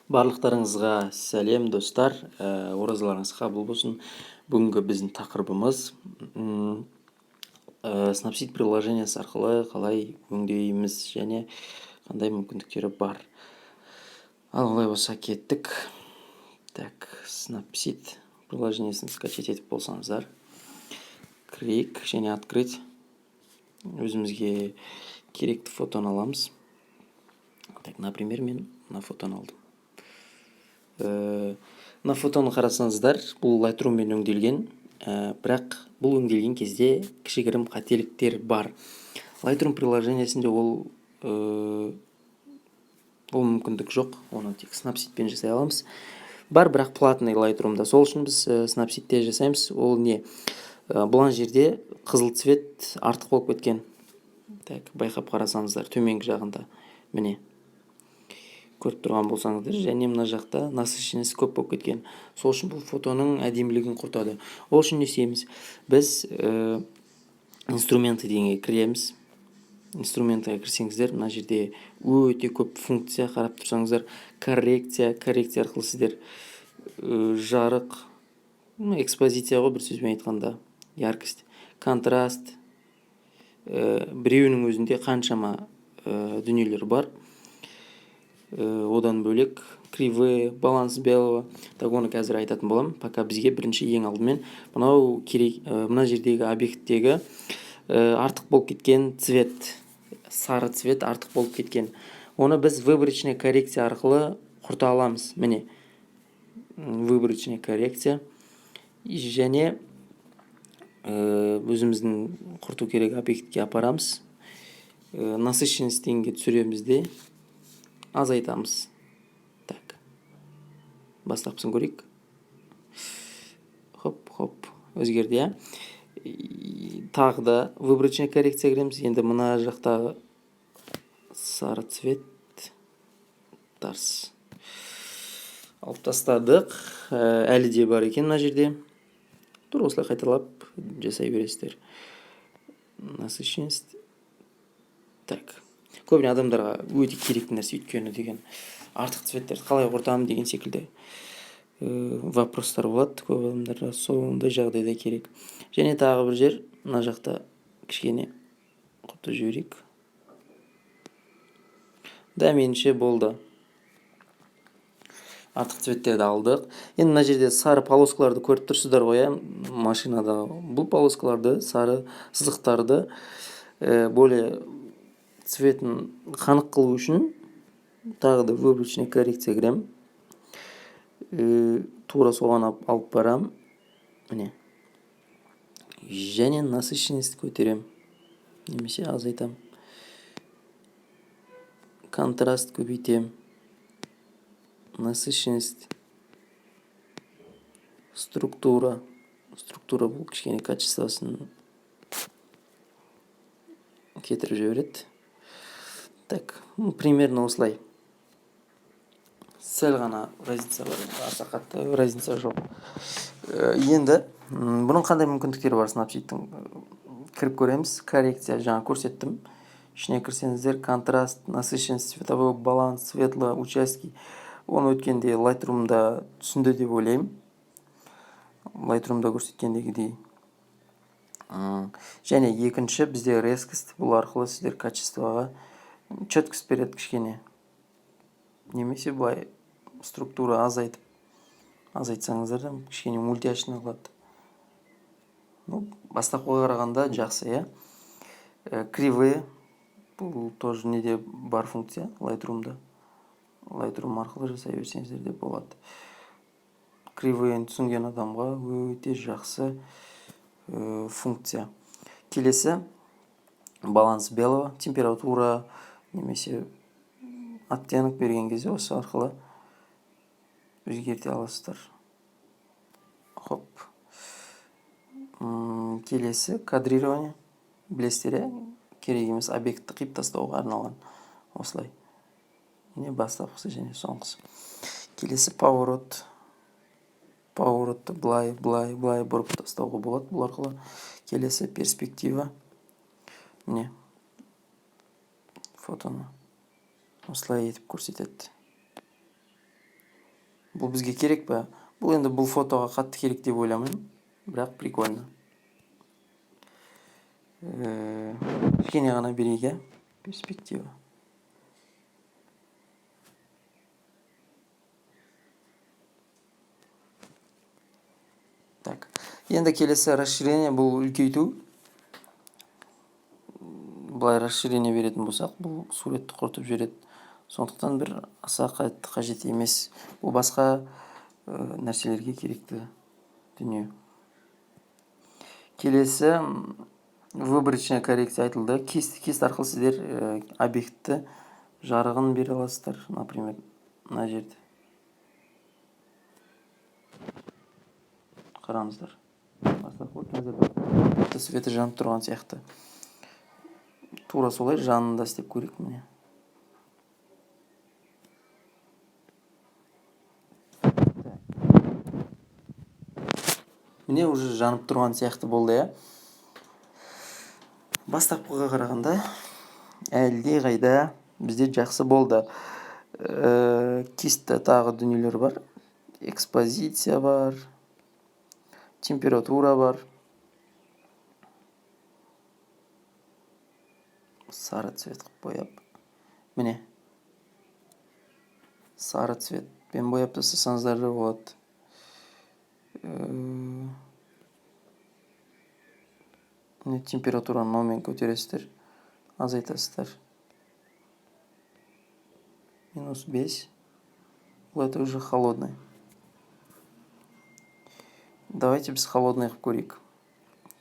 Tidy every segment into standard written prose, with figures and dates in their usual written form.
Барлықтарыңызға сәлем достар, оразаларыңыз қабыл болсын. Бүгінгі біздің тақырыбымыз Snapseed приложениясы арқылы қалай өңдейміз және қандай мүмкіндіктері бар. Ал олай болса кеттік. Так, Snapseed приложениясын скачать етіп болсаңыздар, кірейік және открыть. Өзімізге керекті фотоны аламыз. Так, например, мен мына фотоны алдым. Мына фотоны қарасаңыздар, бұл Lightroom-мен өңделген, бірақ бұл өңделген кезде кішігірім қателіктер бар. Lightroom приложениясында ол мүмкіндік жоқ, оны тек Snapseed-пен жасай аламыз. Бар, бірақ платный Lightroom-да. Сол үшін біз Snapseed-те жасаймыз. Ол не? Бұлан жерде қызыл цвет артық болып кеткен. Так, байқап қарасаңыздар, төменгі жағында. Міне. Көріп тұрған болсаңыздар, және мына жақта насыщенность көп болып кеткен. Сол үшін бұл фотоның әдемілігін құртады. Ол үшін не істейміз? Біз инструменты дегенге кіреміз. Инструментқа кірсеңіздер, мына жерде өте көп функция қарап тұрсаңыздар, коррекция арқылы сіздер жарық, экспозиция ғой, бір сөзбен айтқанда, яркость, контраст, біреуінің өзінде қаншама дүниелер бар. Одан бөлек кривые, баланс белого. Так, оны қазір айтатын болам. Пока бізге бірінші ең алдымен мынау керек, мына жердегі объекттегі артық болып кеткен цвет, сары цвет артық болып кеткен. Оны біз выборочная коррекция арқылы құрта аламыз. Міне, выборочная коррекция. Және өзіміздің құрту керек объектке апарамыз. Насыщенность дегенге түсіреміз де азайтамыз. Так, бастапқысын көрейік. Хоп, өзгерді. Тағы да выборочная коррекция кіреміз. Енді мына жақта сары цвет тарс алып тастадық. Әлі де бар екен мына жерде. Тұр, осылай қайталап жасай бересіздер. Насыщенность. Так, көбіне адамдарға өте керекті нәрсе, өйткені деген артық цветтерді қалай құртамын деген секілді вопростар болады. Көп адамдарға сондай жағдайда керек. Және тағы бір жер, мына жақта кішкене құртып жіберейік. Да, меніңше болды. Артық цветтерді алдық. Енді мына жерде сары полоскаларды көріп тұрсыздар ғой, машинада. Бұл полоскаларды, сары сызықтарды более цветін қанық қылу үшін тағы да выборочная коррекция кірем. Тура соған алып барам. Міне. Және насыщенность көтерем. Немесе азайтам. Контраст көбейтем. Насыщенность. Структура бұл кішкене качествосын кетіріп жібереді. Так, примерно осылай. Сәл ғана разница бар, аса қатты разница жоқ. Енді бұның қандай мүмкіндіктері бар Snapseed'тің? Кіріп көреміз. Коррекция жаңа көрсеттім. Ішіне кірсеңіздер, контраст, насыщенность, цветовой баланс, светло участки. Оны өткенде Lightroom-да түсінді деп ойлаймын. Lightroom-да көрсеткендегідей. Және екінші бізде резкость, бұл арқылы сіздер качествоға четкость береді кішкене. Немесе былай структура азайтсаңыздар, кішкене мультяшный қылады. Бастапқыға қарағанда жақсы, кривые, бұл тоже неде бар функция Lightroom-да. Lightroom арқылы жасай берсеңіздер де болады. Кривыйын түсінген адамға өте жақсы функция. Келесі баланс белого, температура, немесе оттенок берген кезде осы арқылы өзгерте аласыздар. Хоп. Келесі кадрирование. Білесіздер, керек емес объектті қиып тастауға арналған. Осылай. Міне бастапқысы және соңғысы. Келесі поворот. Поворотты былай бұрып тастауға болады бұл арқылы. Келесі перспектива. Міне фотоны осылай етіп көрсетеді. Бұл бізге керек па? Бұл енді бұл фотоға қатты керек деп ойламаймын, бірақ прикольно. Кішкене ғана берейік, иә? Перспектива. Так, енді келесі расширение бұл үлкейту. Былай расширение беретін болсақ, бұл суретті құртып жібереді. Сондықтан бір аса қажет емес. Бұл басқа нәрселерге керекті дүние. Келесі выборочная коррекция айтылды. Кест арқылы сіздер объектті жарығын бере аласыздар, например, мына жерде. Қараңыздар. Светі жанып тұрған сияқты. Тура солай жанында істеп көрейік міне. Міне уже жанып тұрған сияқты болды, иә. Бастапқыға қарағанда әлде қайда бізде жақсы болды. Кестте тағы дүниелер бар. Экспозиция бар. Температура бар. Сары цвет қып бояп. Міне. Сары цветпен бояп тастасаңыздар да болады. Температураны номен көтересіздер. Азайтасыздар. -5. Это уже холодный. Давайте біз холодный қып көрейік.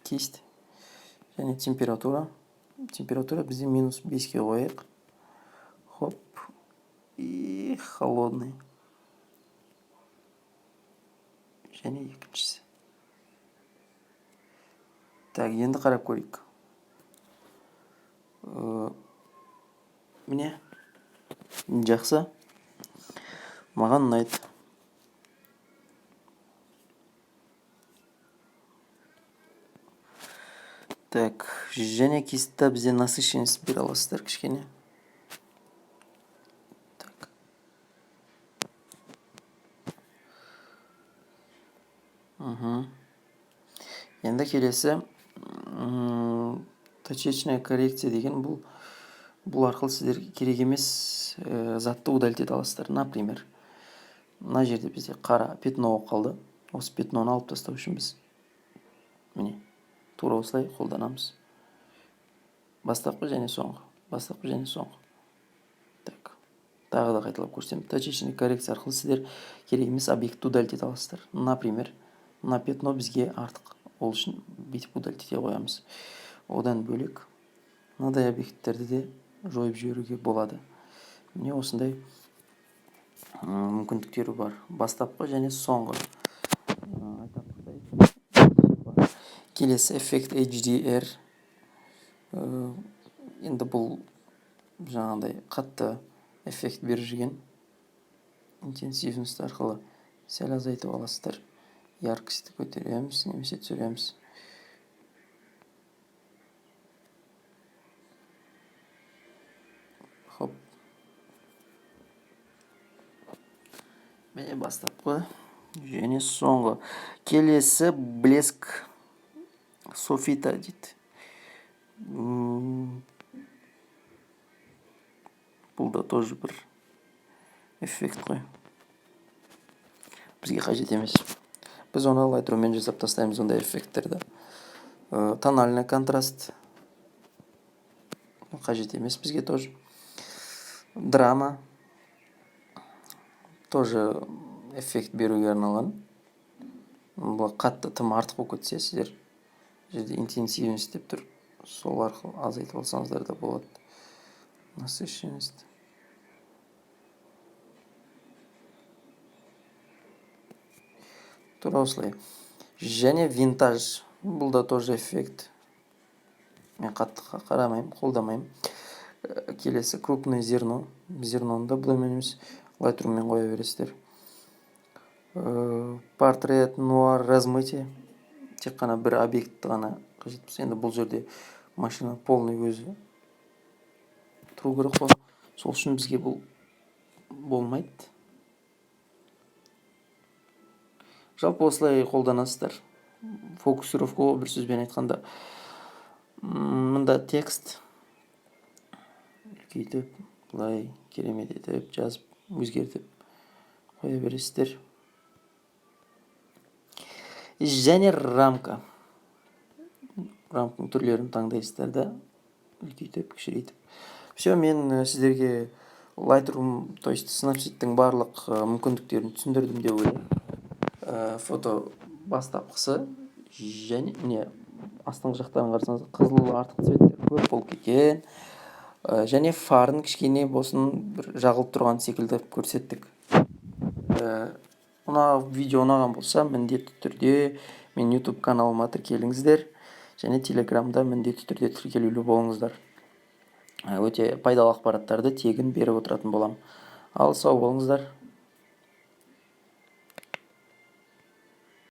Кисть. Және температура. Температура бізде -5-ке қойық. Хоп. И холодный. Және екіншісі. Так, енді қарап көрейік. Міне. Жақсы. Маған ұнайды. Так, және кестте бізде насыщенность бере аласыздар кішкене. Так. Енді келесі точечная коррекция деген бұл арқылы сіздер керек емес затты удалить ете аласыздар. Например, мына жерде бізде қара пятно қалды. Осы пятноны алып тастау үшін біз міне тура осылай қолданамыз. Бастапқы және соңғы. Бастапқы және соңғы. Так. Тағы да қайталап көрсем. Точечная коррекция арқылы сіздер керек емес объектті удалить ете аласыздар. Например, мына пятно бізге артық. Ол үшін бүйтіп удалить ете қоямыз. Одан бөлек мынадай объекттерді де жойып жіберуге болады. Міне осындай мүмкіндіктері бар. Бастапқы және соңғы. Келесі эффект HDR. Енді бұл жаңағыдай қатты эффект беріп жүрген. Интенсивность арқылы сәл азайтып аласыздар. Яркостьті көтереміз, немесе түсіреміз. Хоп. Міне бастапқы және соңғы. Келесі блеск софита дейді. Бұл да тоже бір эффект қой. Бізге қажет емес. Біз оны Lightroom'мен жасап тастаймыз ондай эффекттерді. Тональный контраст қажет емес бізге тоже. Драма тоже эффект беруге арналған. Бұл қатты тым артық болып кетсе, сіздер жерде интенсивность деп тұр. Сол арқылы азайтып алсаңыздар да болады. Насыщенность. Тура осылай. Және винтаж. Бұл да тоже эффект. Мен қатты қарамаймын, қолдамаймын. Келесі крупное зерно. Зерноны да бұл емес Lightroom'мен қоя бересіздер. Портрет, нуар, размытие. Тек қана бір объектті ғана қажет болса. Енді бұл жерде машина полный өзі тұру керек қой. Сол үшін бізге бұл болмайды. Жалпы осылай қолданасыздар. Фокусировка бір сөзбен айтқанда. Мында текст үлкейтіп, былай керемет етіп жазып, өзгертіп қоя бересіздер. Және рамка. Рамканың түрлерін таңдайсыздар да, үлкейтіп, кішірейтіп. Все, мен сіздерге Lightroom, то есть Snapseed'тің барлық мүмкіндіктерін түсіндірдім деп ойлаймын. Фото бастапқысы және не астыңғы жақтарын қарасаңыз қызыл артық цветтер көп болып кеткен. Және фарын кішкене болсын бір жағылып тұрған секілді көрсеттік. Мына видео ұнаған болса, міндетті түрде мен YouTube каналыма тіркеліңіздер, және Телеграмда міндетті түрде тіркелулі болыңыздар. Өте пайдалы ақпараттарды тегін беріп отыратын болам. Ал сау болыңыздар.